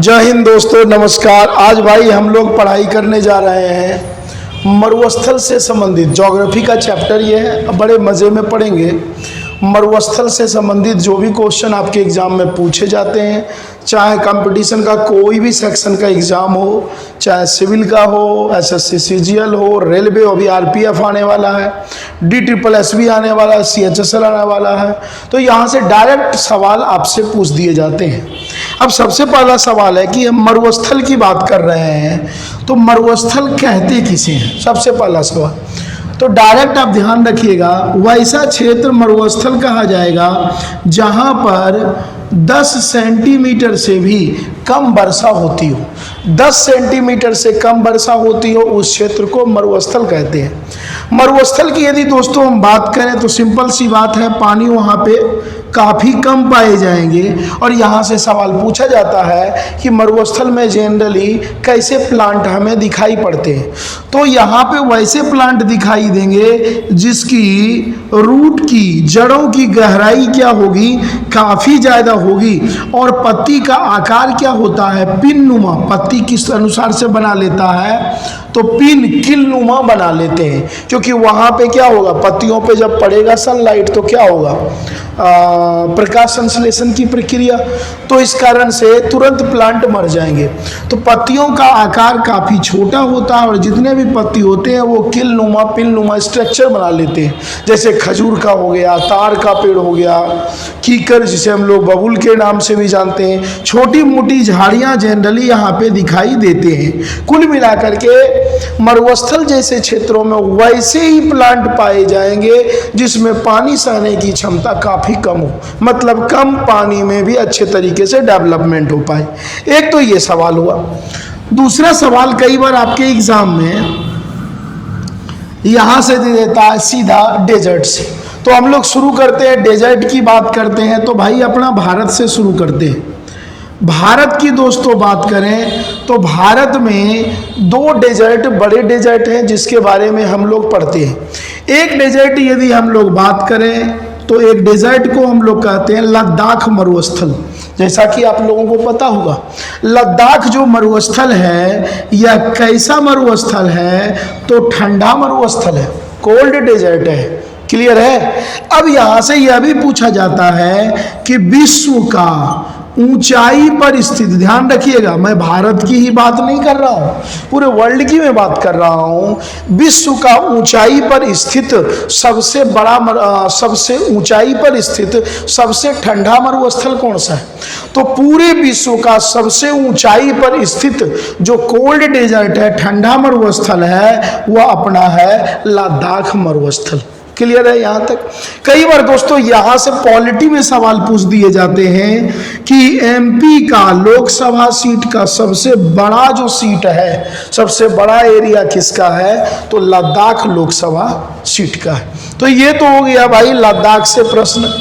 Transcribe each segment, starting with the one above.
जय हिंद दोस्तों, नमस्कार। आज भाई हम लोग पढ़ाई करने जा रहे हैं मरुस्थल से संबंधित ज्योग्राफी का चैप्टर ये है। बड़े मज़े में पढ़ेंगे। मरुस्थल से संबंधित जो भी क्वेश्चन आपके एग्ज़ाम में पूछे जाते हैं, चाहे कंपटीशन का कोई भी सेक्शन का एग्ज़ाम हो, चाहे सिविल का हो, एसएससी सीजीएल हो, रेलवे, अभी आरपीएफ आने वाला है, DSSS भी आने वाला है, CHSL आने वाला है, तो यहाँ से डायरेक्ट सवाल आपसे पूछ दिए जाते हैं। अब सबसे पहला सवाल है कि हम मरुस्थल की बात कर रहे हैं, तो मरुस्थल कहते किसे हैं? सबसे पहला सवाल तो डायरेक्ट आप ध्यान रखिएगा, वैसा क्षेत्र मरुस्थल कहा जाएगा जहाँ पर 10 सेंटीमीटर से भी कम वर्षा होती हो। 10 सेंटीमीटर से कम वर्षा होती हो उस क्षेत्र को मरुस्थल कहते हैं। मरुस्थल की यदि दोस्तों हम बात करें तो सिंपल सी बात है, पानी वहाँ पे काफ़ी कम पाए जाएंगे। और यहाँ से सवाल पूछा जाता है कि मरुस्थल में जनरली कैसे प्लांट हमें दिखाई पड़ते हैं, तो यहाँ पे वैसे प्लांट दिखाई देंगे जिसकी रूट की, जड़ों की गहराई क्या होगी, काफ़ी ज़्यादा होगी। और पत्ती का आकार क्या होता है, पिननुमा। पत्ती किस अनुसार से बना लेता है, तो पिन, किलनुमा बना लेते हैं, क्योंकि वहाँ पे क्या होगा, पत्तियों पे जब पड़ेगा सनलाइट तो क्या होगा, प्रकाश संश्लेषण की प्रक्रिया, तो इस कारण से तुरंत प्लांट मर जाएंगे। तो पत्तियों का आकार काफ़ी छोटा होता है और जितने भी पत्ती होते हैं वो किलनुमा, पिलनुमा स्ट्रक्चर बना लेते हैं। जैसे खजूर का हो गया, तार का पेड़ हो गया, कीकर जिसे हम लोग बबूल के नाम से भी जानते हैं, छोटी मोटी झाड़ियाँ जनरली यहाँ पे दिखाई देते हैं। कुल मिलाकर के मरुस्थल जैसे क्षेत्रों में वैसे ही प्लांट पाए जाएंगे जिसमें पानी सहने की क्षमता काफ़ी कम हो, मतलब कम पानी में भी अच्छे तरीके से डेवलपमेंट हो पाए। एक तो ये सवाल हुआ। दूसरा सवाल कई बार आपके एग्जाम में यहाँ से दे देता है सीधा डेजर्ट से, तो हम लोग शुरू करते हैं, डेजर्ट की बात करते हैं तो भाई अपना भारत से शुरू करते हैं। भारत की दोस्तों बात करें तो भारत में 2 डेजर्ट, बड़े डेजर्ट हैं जिसके बारे में हम लोग पढ़ते हैं। एक डेजर्ट यदि हम लोग बात करें तो एक डेजर्ट को हम लोग कहते हैं लद्दाख मरुस्थल। जैसा कि आप लोगों को पता होगा, लद्दाख जो मरुस्थल है यह कैसा मरुस्थल है, तो ठंडा मरुस्थल है, कोल्ड डेजर्ट है। क्लियर है? अब यहाँ से यह भी पूछा जाता है कि विश्व का ऊंचाई पर स्थित, ध्यान रखिएगा मैं भारत की ही बात नहीं कर रहा हूँ, पूरे वर्ल्ड की मैं बात कर रहा हूँ। विश्व का ऊंचाई पर स्थित सबसे बड़ा, सबसे ऊंचाई पर स्थित सबसे ठंडा मरुस्थल कौन सा है, तो पूरे विश्व का सबसे ऊंचाई पर स्थित जो कोल्ड डेजर्ट है, ठंडा मरुस्थल है, वह अपना है लद्दाख मरुस्थल। क्लियर है यहाँ तक? कई बार दोस्तों यहाँ से पॉलिटी में सवाल पूछ दिए जाते हैं कि MP का लोकसभा सीट का सबसे बड़ा जो सीट है, सबसे बड़ा एरिया किसका है, तो लद्दाख लोकसभा सीट का है। तो ये तो हो गया भाई लद्दाख से प्रश्न।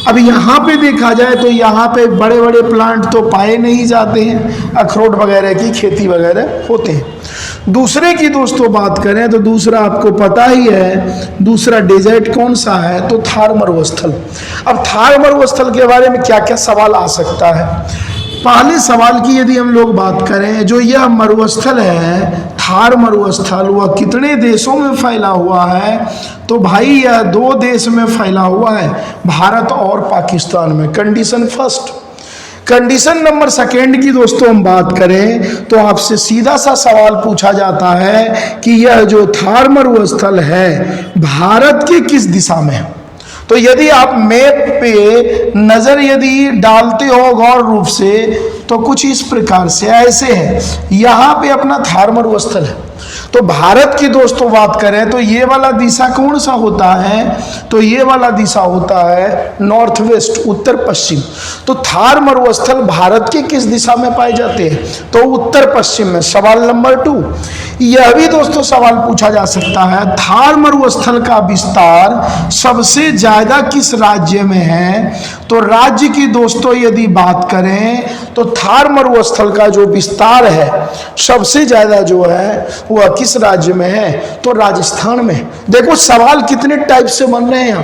अब यहाँ पे देखा जाए तो यहाँ पे बड़े बड़े प्लांट तो पाए नहीं जाते हैं, अखरोट वगैरह की खेती वगैरह होते हैं। दूसरे की दोस्तों बात करें तो दूसरा आपको पता ही है, दूसरा डेजर्ट कौन सा है, तो थार मरुस्थल। अब थार मरुस्थल के बारे में क्या क्या सवाल आ सकता है। पहले सवाल की यदि हम लोग बात करें, जो यह मरुस्थल है थार मरुस्थल, वह कितने देशों में फैला हुआ है, तो भाई यह 2 देश में फैला हुआ है, भारत और पाकिस्तान में। Condition first. Condition number second की दोस्तों हम बात करें तो आपसे सीधा सा सवाल पूछा जाता है कि यह जो थार मरुस्थल है भारत के किस दिशा में है। तो यदि आप मैप पे नज़र यदि डालते हो गौर रूप से तो कुछ इस प्रकार से ऐसे है, यहाँ पे अपना थार मरुस्थल है। तो भारत की दोस्तों बात करें तो ये वाला दिशा कौन सा होता है, तो ये वाला दिशा होता है नॉर्थ वेस्ट, उत्तर पश्चिम। तो थार मरुस्थल भारत के किस दिशा में पाए जाते हैं, तो उत्तर पश्चिम में। सवाल नंबर 2, यह भी दोस्तों सवाल पूछा जा सकता है, थार मरुस्थल का विस्तार सबसे ज्यादा किस राज्य में है, तो राज्य की दोस्तों यदि बात करें तो थार मरुस्थल का जो विस्तार है सबसे ज्यादा जो है वह किस राज्य में है, तो राजस्थान में। देखो सवाल कितने टाइप से बन रहे हैं यहाँ।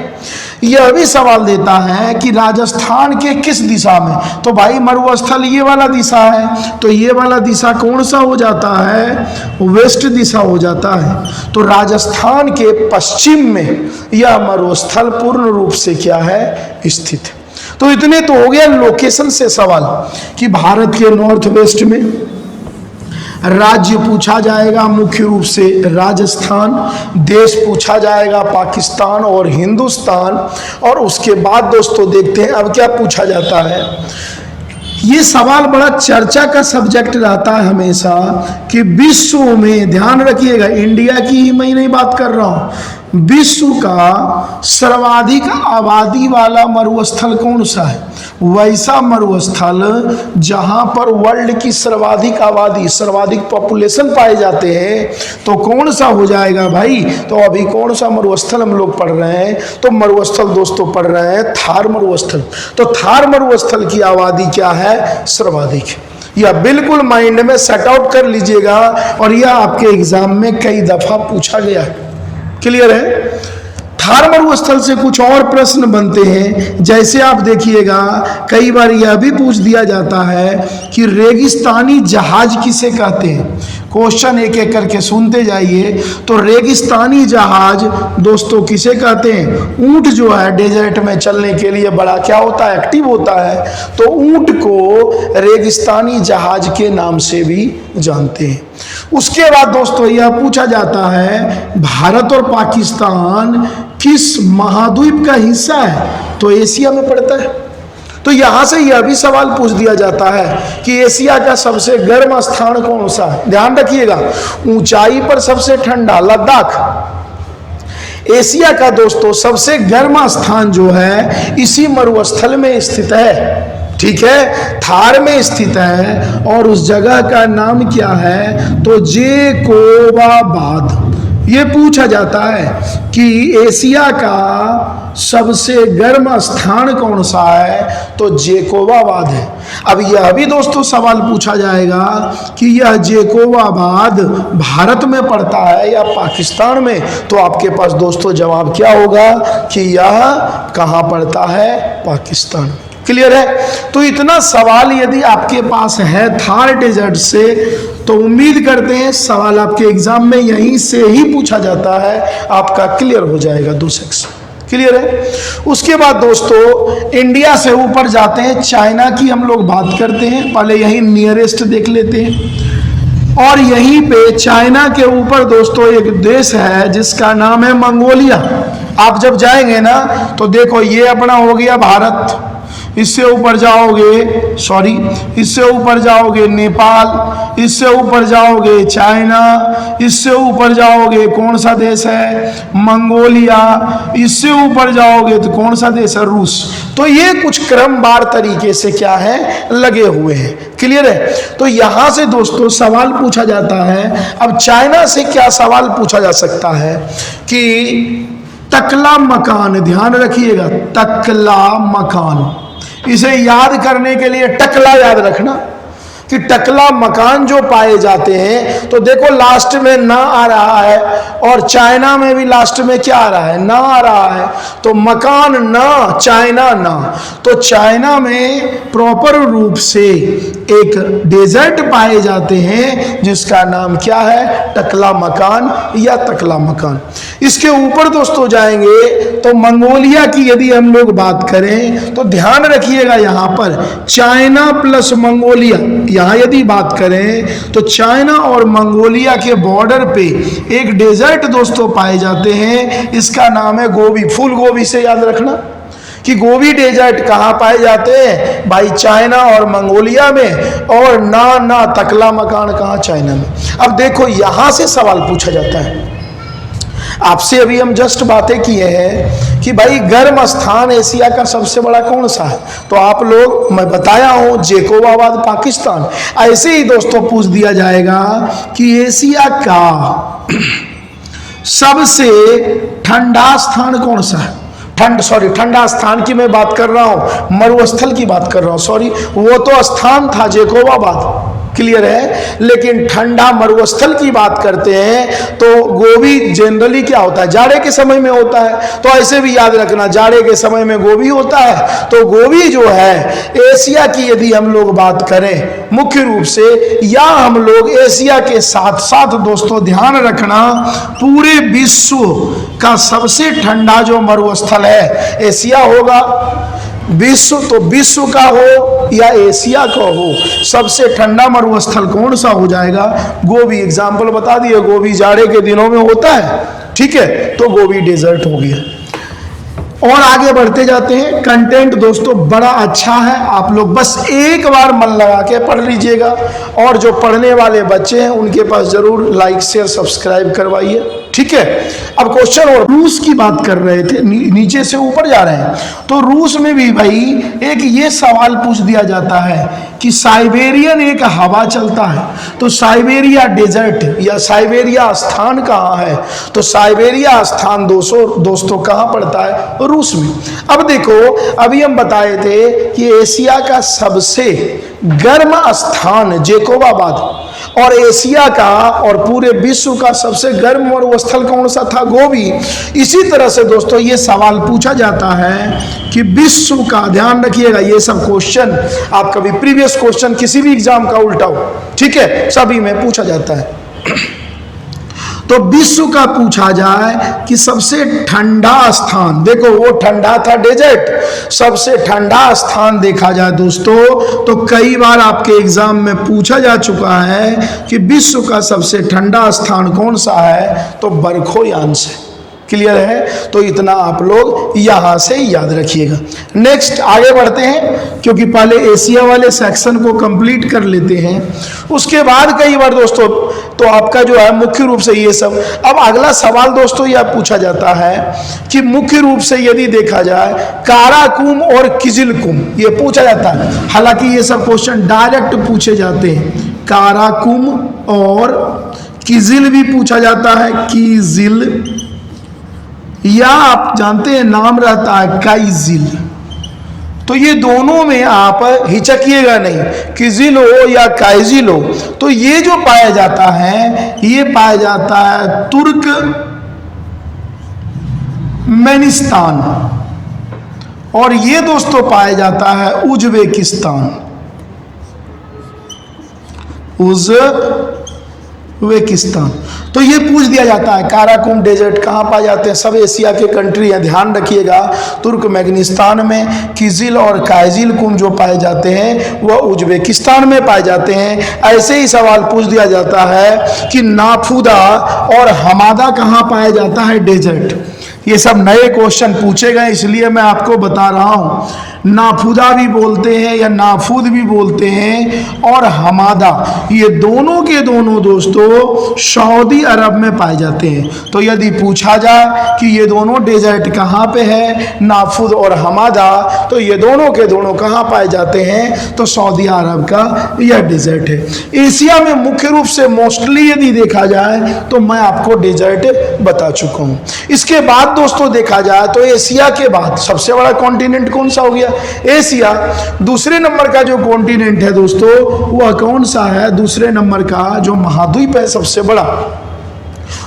यह भी सवाल देता है कि राजस्थान के किस दिशा में, तो भाई मरुस्थल ये वाला दिशा है, तो ये वाला दिशा कौन सा हो जाता है, वेस्ट दिशा हो जाता है। तो राजस्थान के पश्चिम में यह मरुस्थल पूर्ण रूप से क्या है, स्थित है। तो इतने तो हो गया लोकेशन से सवाल कि भारत के नॉर्थ वेस्ट में राज्य पूछा जाएगा मुख्य रूप से राजस्थान, देश पूछा जाएगा पाकिस्तान और हिंदुस्तान, और उसके बाद दोस्तों देखते हैं अब क्या पूछा जाता है। ये सवाल बड़ा चर्चा का सब्जेक्ट रहता है हमेशा कि विश्व में, ध्यान रखिएगा इंडिया की ही मैं नहीं बात कर रहा हूं, विश्व का सर्वाधिक आबादी वाला मरुस्थल कौन सा है, वैसा मरुस्थल जहां पर वर्ल्ड की सर्वाधिक आबादी, सर्वाधिक पॉपुलेशन पाए जाते हैं, तो कौन सा हो जाएगा भाई। तो अभी कौन सा मरुस्थल हम लोग पढ़ रहे हैं, तो मरुस्थल दोस्तों पढ़ रहे हैं थार मरुस्थल। तो थार मरुस्थल की आबादी क्या है, सर्वाधिक। यह बिल्कुल माइंड में सेट आउट कर लीजिएगा, और यह आपके एग्जाम में कई दफा पूछा गया है। क्लियर है। थार मरुस्थल से कुछ और प्रश्न बनते हैं, जैसे आप देखिएगा कई बार यह भी पूछ दिया जाता है कि रेगिस्तानी जहाज किसे कहते हैं। क्वेश्चन एक एक करके सुनते जाइए। तो रेगिस्तानी जहाज दोस्तों किसे कहते हैं, ऊंट जो है डेजर्ट में चलने के लिए बड़ा क्या होता है, एक्टिव होता है, तो ऊंट को रेगिस्तानी जहाज के नाम से भी जानते हैं। उसके बाद दोस्तों यह पूछा जाता है भारत और पाकिस्तान किस महाद्वीप का हिस्सा है, तो एशिया में पड़ता है। तो यहां से यह भी सवाल पूछ दिया जाता है कि एशिया का सबसे गर्म स्थान कौन सा है। ध्यान रखिएगा, ऊंचाई पर सबसे ठंडा लद्दाख। एशिया का दोस्तों सबसे गर्म स्थान जो है इसी मरुस्थल में स्थित है। ठीक है, थार में स्थित है, और उस जगह का नाम क्या है, तो जेकोबाबाद। ये पूछा जाता है कि एशिया का सबसे गर्म स्थान कौन सा है, तो जेकोबाबाद है। अब यह भी दोस्तों सवाल पूछा जाएगा कि यह जेकोबाबाद भारत में पड़ता है या पाकिस्तान में, तो आपके पास दोस्तों जवाब क्या होगा कि यह कहाँ पड़ता है, पाकिस्तान। क्लियर है। तो इतना सवाल यदि आपके पास है थार डेजर्ट से, तो उम्मीद करते हैं सवाल आपके एग्जाम में यहीं से ही पूछा जाता है, आपका क्लियर हो जाएगा 2 सेक्शन। क्लियर है। उसके बाद दोस्तों इंडिया से ऊपर जाते हैं, चाइना की हम लोग बात करते हैं। पहले यही नियरेस्ट देख लेते हैं, और यहीं पे चाइना के ऊपर दोस्तों एक देश है जिसका नाम है मंगोलिया। आप जब जाएंगे ना तो देखो ये अपना हो गया भारत, इससे ऊपर जाओगे इससे ऊपर जाओगे नेपाल, इससे ऊपर जाओगे चाइना, इससे ऊपर जाओगे कौन सा देश है, मंगोलिया, इससे ऊपर जाओगे तो कौन सा देश है, रूस। तो ये कुछ क्रमवार तरीके से क्या है, लगे हुए हैं। क्लियर है। तो यहां से दोस्तों सवाल पूछा जाता है। अब चाइना से क्या सवाल पूछा जा सकता है कि टकला मकान, ध्यान रखिएगा टकला मकान, इसे याद करने के लिए टकला याद रखना कि टकला मकान जो पाए जाते हैं, तो देखो लास्ट में ना आ रहा है, और चाइना में भी लास्ट में क्या आ रहा है, ना आ रहा है। तो मकान ना, चाइना ना। तो चाइना में प्रॉपर रूप से एक डेजर्ट पाए जाते हैं जिसका नाम क्या है, टकला मकान या तकला मकान। इसके ऊपर दोस्तों जाएंगे तो मंगोलिया की यदि हम लोग बात करें तो ध्यान रखिएगा यहां पर चाइना प्लस मंगोलिया, यहां यदि बात करें तो चाइना और मंगोलिया के बॉर्डर पे एक डेजर्ट दोस्तों पाए जाते हैं, इसका नाम है गोबी। फूल गोभी से याद रखना कि गोबी डेजर्ट कहाँ पाए जाते हैं भाई, चाइना और मंगोलिया में, और ना तकला मकान कहाँ, चाइना में। अब देखो यहां से सवाल पूछा जाता है आपसे। अभी हम जस्ट बातें किए हैं कि भाई गर्म स्थान एशिया का सबसे बड़ा कौन सा है, तो आप लोग, मैं बताया हूं जेकोबाबाद पाकिस्तान। ऐसे ही दोस्तों पूछ दिया जाएगा कि एशिया का सबसे ठंडा स्थान कौन सा है। ठंडा स्थान की मैं बात कर रहा हूं, मरुस्थल की बात कर रहा हूं, वो तो स्थान था जेकोबाबाद। क्लियर है। लेकिन ठंडा मरुस्थल की बात करते हैं तो गोबी जनरली क्या होता है, जाड़े के समय में होता है। तो ऐसे भी याद रखना, जाड़े के समय में गोबी होता है। तो गोबी जो है एशिया की यदि हम लोग बात करें मुख्य रूप से, या हम लोग एशिया के साथ साथ दोस्तों ध्यान रखना पूरे विश्व का सबसे ठंडा जो मरुस्थल है एशिया होगा। विश्व तो विश्व का हो या एशिया का हो, सबसे ठंडा मरुस्थल कौन सा हो जाएगा? गोबी। एग्जाम्पल बता दिए, गोबी जाड़े के दिनों में होता है, ठीक है, तो गोबी डेजर्ट हो गया। और आगे बढ़ते जाते हैं। कंटेंट दोस्तों बड़ा अच्छा है, आप लोग बस एक बार मन लगा के पढ़ लीजिएगा। और जो पढ़ने वाले बच्चे हैं उनके पास जरूर लाइक शेयर सब्सक्राइब करवाइए, ठीक है। अब क्वेश्चन और रूस की बात कर रहे थे, नीचे से ऊपर जा रहे हैं। तो रूस में भी भाई एक ये सवाल पूछ दिया जाता है कि साइबेरियन एक हवा चलता है, तो साइबेरिया डेजर्ट या साइबेरिया स्थान कहाँ है? तो साइबेरिया स्थान दोस्तों कहाँ पड़ता है? रूस में। अब देखो, अभी हम बताए थे कि एशिया का सबसे गर्म स्थान जेकोबाबाद, और एशिया का और पूरे विश्व का सबसे गर्म मरुस्थल कौन सा था? गोबी। इसी तरह से दोस्तों ये सवाल पूछा जाता है कि विश्व का, ध्यान रखिएगा ये सब क्वेश्चन आप कभी प्रीवियस क्वेश्चन किसी भी एग्जाम का उल्टाओ, ठीक है, सभी में पूछा जाता है। तो विश्व का पूछा जाए कि सबसे ठंडा स्थान, देखो वो ठंडा था डेजर्ट, सबसे ठंडा स्थान देखा जाए दोस्तों तो कई बार आपके एग्जाम में पूछा जा चुका है कि विश्व का सबसे ठंडा स्थान कौन सा है? तो बरखोयान से। क्लियर है? तो इतना आप लोग यहां से याद रखिएगा। नेक्स्ट आगे बढ़ते हैं, क्योंकि पहले एशिया वाले सेक्शन को कंप्लीट कर लेते हैं, उसके बाद कई बार दोस्तों तो आपका जो है मुख्य रूप से ये सब। अब अगला सवाल दोस्तों यह पूछा जाता है कि मुख्य रूप से यदि देखा जाए काराकुम और किजिलकुम, ये पूछा जाता है। हालांकि ये सब क्वेश्चन डायरेक्ट पूछे जाते हैं, काराकुम और किजिल भी पूछा जाता है, किजिल, या आप जानते हैं नाम रहता है काइजिल। तो ये दोनों में आप हिचकिएगा नहीं, किजिल हो या काइजिल हो। तो ये जो पाया जाता है ये पाया जाता है तुर्कमेनिस्तान, और ये दोस्तों पाया जाता है उज्बेकिस्तान। उज्बेकिस्तान। तो ये पूछ दिया जाता है काराकुम डेजर्ट कहाँ पाए जाते हैं? सब एशिया के कंट्री हैं, ध्यान रखिएगा। तुर्कमेनिस्तान में किजिल और काइजिल कुम जो पाए जाते हैं वह उज्बेकिस्तान में पाए जाते हैं। ऐसे ही सवाल पूछ दिया जाता है कि नाफुदा और हमादा कहाँ पाया जाता है डेजर्ट। ये सब नए क्वेश्चन पूछे गए, इसलिए मैं आपको बता रहा हूँ। नाफुदा भी बोलते हैं या नाफुद भी बोलते हैं, और हमादा, ये दोनों के दोनों दोस्तों सऊदी अरब में पाए जाते हैं। तो यदि पूछा जाए कि ये दोनों डेजर्ट कहाँ पे है, नाफुद और हमादा, तो ये दोनों के दोनों कहाँ पाए जाते हैं? तो सऊदी अरब का यह डेजर्ट है। एशिया में मुख्य रूप से मोस्टली यदि देखा जाए तो मैं आपको डेजर्ट बता चुका हूँ। इसके बाद दोस्तों देखा जाए तो एशिया के बाद सबसे बड़ा कॉन्टिनेंट कौन सा हो गया? एशिया। दूसरे नंबर का जो कॉन्टिनेंट है दोस्तों वह कौन सा है? दूसरे नंबर का जो महाद्वीप है सबसे बड़ा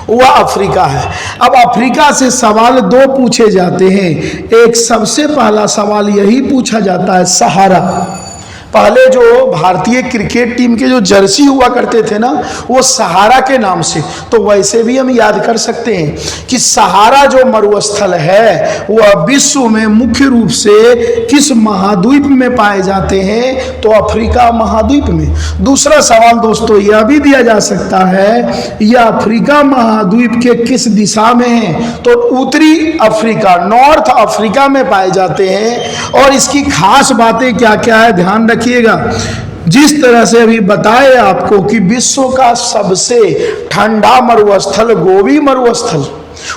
वह अफ्रीका है। अब अफ्रीका से सवाल दो पूछे जाते हैं। एक सबसे पहला सवाल यही पूछा जाता है सहारा। पहले जो भारतीय क्रिकेट टीम के जो जर्सी हुआ करते थे ना, वो सहारा के नाम से, तो वैसे भी हम याद कर सकते हैं कि सहारा जो मरुस्थल है वह विश्व में मुख्य रूप से किस महाद्वीप में पाए जाते हैं? तो अफ्रीका महाद्वीप में। दूसरा सवाल दोस्तों यह भी दिया जा सकता है यह अफ्रीका महाद्वीप के किस दिशा में है? तो उत्तरी अफ्रीका, नॉर्थ अफ्रीका में पाए जाते हैं। और इसकी खास बातें क्या क्या है ध्यान रखिएगा। जिस तरह से अभी बताए आपको कि विश्व का सबसे ठंडा मरुस्थल गोबी मरुस्थल,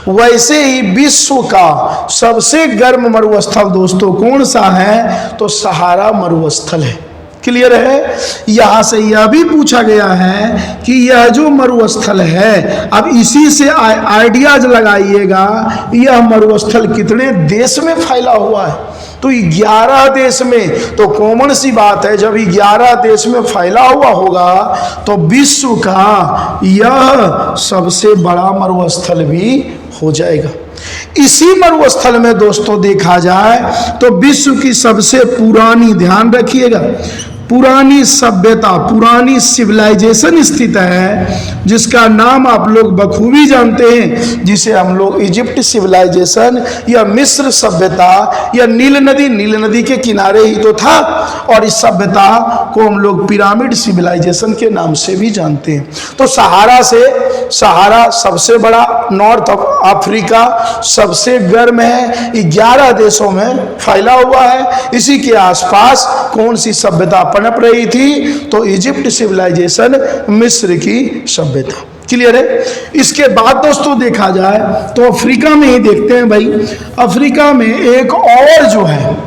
वैसे ही विश्व का सबसे गर्म मरुस्थल दोस्तों कौन सा है? तो सहारा मरुस्थल है। क्लियर है? यहां से यह भी पूछा गया है कि यह जो मरुस्थल है, अब इसी से आइडियाज लगाइएगा यह मरुस्थल कितने देश में फैला हुआ है। तो 11 देश में, तो कॉमन सी बात है, जब 11 देश में फैला हुआ होगा तो विश्व का यह सबसे बड़ा मरुस्थल भी हो जाएगा। इसी मरुस्थल में दोस्तों देखा जाए तो विश्व की सबसे पुरानी, ध्यान रखिएगा, पुरानी सभ्यता, पुरानी सिविलाइजेशन स्थित है, जिसका नाम आप लोग बखूबी जानते हैं, जिसे हम लोग इजिप्ट सिविलाइजेशन या मिस्र सभ्यता या नील नदी के किनारे ही तो था, और इस सभ्यता को हम लोग पिरामिड सिविलाइजेशन के नाम से भी जानते हैं। तो सहारा सबसे बड़ा, नॉर्थ अफ्रीका सबसे गर्म है, 11 देशों में फैला हुआ है। इसी के आसपास कौन सी सभ्यता पनप रही थी? तो इजिप्ट सिविलाइजेशन, मिस्र की सभ्यता। क्लियर है? इसके बाद दोस्तों देखा जाए तो अफ्रीका में ही देखते हैं भाई, अफ्रीका में एक और जो है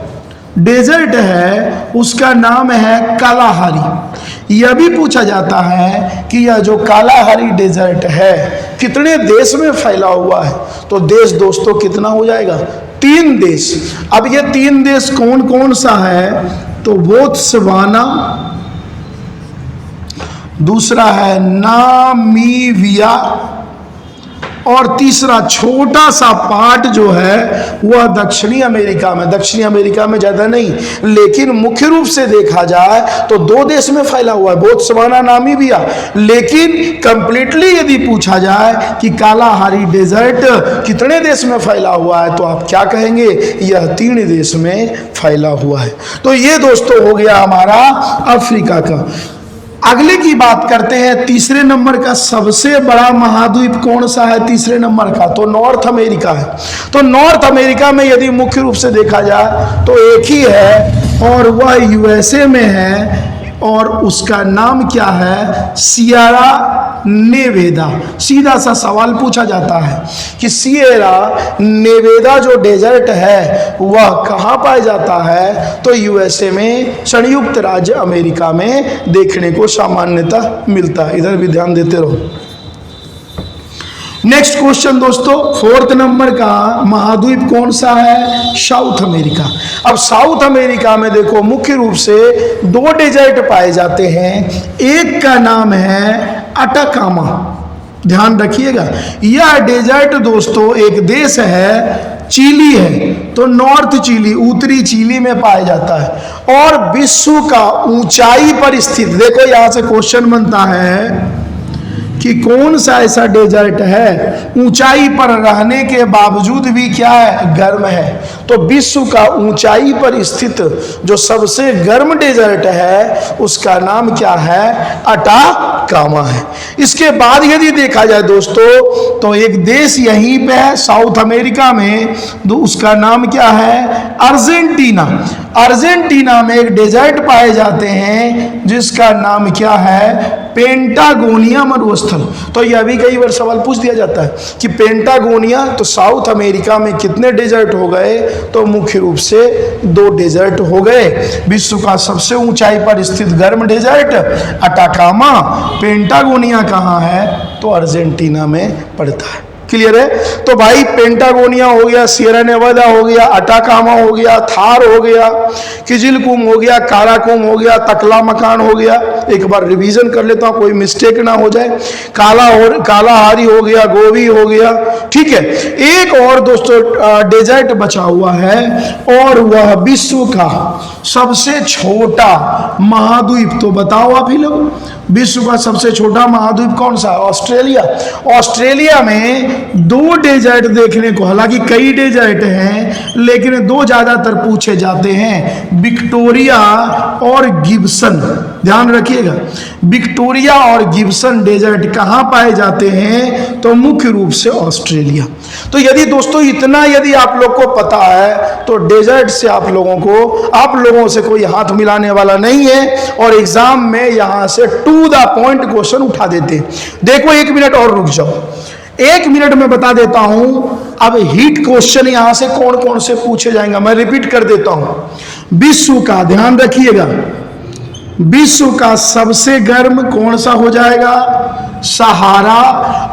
डेजर्ट है, उसका नाम है कालाहारी। यह भी पूछा जाता है कि यह जो कालाहारी डेजर्ट है कितने देश में फैला हुआ है? तो देश दोस्तों कितना हो जाएगा? 3 देश। अब ये 3 देश कौन कौन सा है? तो बोत्सवाना, दूसरा है नामीबिया, और तीसरा छोटा सा पार्ट जो है वह दक्षिणी अमेरिका में। दक्षिणी अमेरिका में ज़्यादा नहीं, लेकिन मुख्य रूप से देखा जाए तो 2 देश में फैला हुआ है, बोत्सवाना, नामीबिया। लेकिन कंप्लीटली यदि पूछा जाए कि कालाहारी डेजर्ट कितने देश में फैला हुआ है, तो आप क्या कहेंगे? यह 3 देश में फैला हुआ है। तो ये दोस्तों हो गया हमारा अफ्रीका का। अगले की बात करते हैं, तीसरे नंबर का सबसे बड़ा महाद्वीप कौन सा है? तीसरे नंबर का तो नॉर्थ अमेरिका है। तो नॉर्थ अमेरिका में यदि मुख्य रूप से देखा जाए तो एक ही है, और वह यूएसए में है, और उसका नाम क्या है? Sierra Nevada. सीधा सा सवाल पूछा जाता है कि सियरा नेवेदा जो डेजर्ट है वह कहाँ पाया जाता है? तो यूएसए में, संयुक्त राज्य अमेरिका में देखने को सामान्यतः मिलता है। इधर भी ध्यान देते रहो। नेक्स्ट क्वेश्चन दोस्तों, 4th नंबर का महाद्वीप कौन सा है? South America. अब साउथ अमेरिका में देखो मुख्य रूप से 2 डेजर्ट पाए जाते हैं। एक का नाम है अटाकामा, ध्यान रखिएगा। यह डेजर्ट दोस्तों एक देश है, चिली है, तो नॉर्थ चिली, उत्तरी चिली में पाया जाता है, और विश्व का ऊंचाई पर स्थित, देखो यहां से क्वेश्चन बनता है कि कौन सा ऐसा डेजर्ट है ऊंचाई पर रहने के बावजूद भी क्या है? गर्म है। तो विश्व का ऊंचाई पर स्थित जो सबसे गर्म डेजर्ट है उसका नाम क्या है? अटाकामा है। इसके बाद यदि देखा जाए दोस्तों तो एक देश यहीं पे है साउथ अमेरिका में, उसका नाम क्या है? अर्जेंटीना। अर्जेंटीना में एक डेजर्ट पाए जाते हैं जिसका नाम क्या है? पेंटागोनिया मरुस्थल। तो यह भी कई बार सवाल पूछ दिया जाता है कि पेंटागोनिया, तो साउथ अमेरिका में कितने डेजर्ट हो गए? तो मुख्य रूप से 2 डेजर्ट हो गए। विश्व का सबसे ऊंचाई पर स्थित गर्म डेजर्ट अटाकामा। पेंटागोनिया कहाँ है? तो अर्जेंटीना में पड़ता है। क्लियर है? तो भाई पेंटागोनिया हो गया, सियरा नेवादा हो गया, अटाकामा हो गया, थार हो गया, किजिलकुम हो गया, काराकुम हो गया, तकलामकान हो गया। एक बार रिवीजन कर लेता हूं कोई मिस्टेक ना हो जाए। कालाहारी हो गया, गोवी हो गया, ठीक है। एक और दोस्तों डेजर्ट बचा हुआ है, और वह विश्व का सबसे छोटा महाद्वीप। तो बताओ आप ही लोग, विश्व का सबसे छोटा महाद्वीप कौन सा? ऑस्ट्रेलिया। ऑस्ट्रेलिया में 2 डेजर्ट देखने को, हालांकि कई डेजर्ट हैं लेकिन 2 ज्यादातर पूछे जाते हैं, विक्टोरिया और गिब्सन। ध्यान रखिएगा, विक्टोरिया और गिब्सन डेजर्ट कहाँ पाए जाते हैं? तो मुख्य रूप से ऑस्ट्रेलिया। तो यदि दोस्तों इतना यदि आप लोग को पता है तो डेजर्ट से आप लोगों से कोई हाथ मिलाने वाला नहीं है, और एग्जाम में यहां से टू द पॉइंट क्वेश्चन उठा देते हैं। देखो 1 मिनट और रुक जाओ, 1 मिनट में बता देता हूं। अब हिट क्वेश्चन यहां से कौन कौन से पूछे जाएंगे मैं रिपीट कर देता हूं। विश्व का, ध्यान रखिएगा, विश्व का सबसे गर्म कौन सा हो जाएगा? सहारा।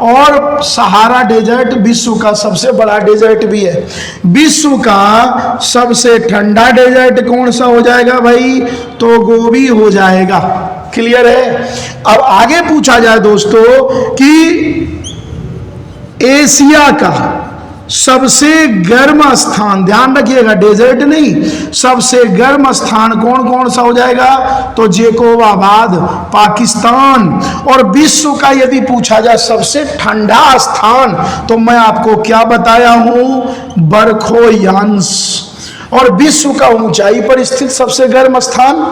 और सहारा डेजर्ट विश्व का सबसे बड़ा डेजर्ट भी है। विश्व का सबसे ठंडा डेजर्ट कौन सा हो जाएगा भाई? तो गोबी हो जाएगा। क्लियर है? अब आगे पूछा जाए दोस्तों कि एशिया का सबसे गर्म स्थान, ध्यान रखिएगा डेजर्ट नहीं, सबसे गर्म स्थान कौन कौन सा हो जाएगा? तो जेकोबाबाद, पाकिस्तान। और विश्व का यदि पूछा जाए सबसे ठंडा स्थान, तो मैं आपको क्या बताया हूं? बरखोयांश। और विश्व का ऊंचाई पर स्थित सबसे गर्म स्थान,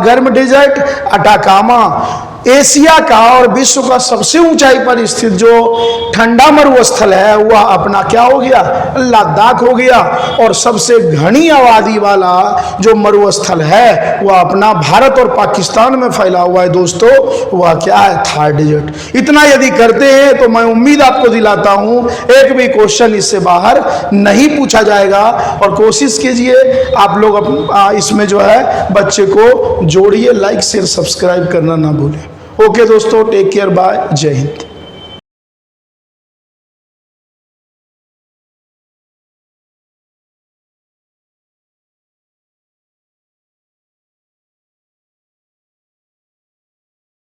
गर्म डेजर्ट अटाकामा। एशिया का और विश्व का सबसे ऊंचाई पर स्थित जो ठंडा मरुस्थल है वह अपना क्या हो गया? लद्दाख हो गया। और सबसे घनी आबादी वाला जो मरुस्थल है वह अपना भारत और पाकिस्तान में फैला हुआ है दोस्तों, वह क्या है? थार डेजर्ट। इतना यदि करते हैं तो मैं उम्मीद आपको दिलाता हूं एक भी क्वेश्चन इससे बाहर नहीं पूछा जाएगा। और कोशिश कीजिए आप लोग इसमें जो है बच्चे को जोड़िए, लाइक शेयर सब्सक्राइब करना ना भूलें। ओके दोस्तों, टेक केयर, बाय, जय हिंद।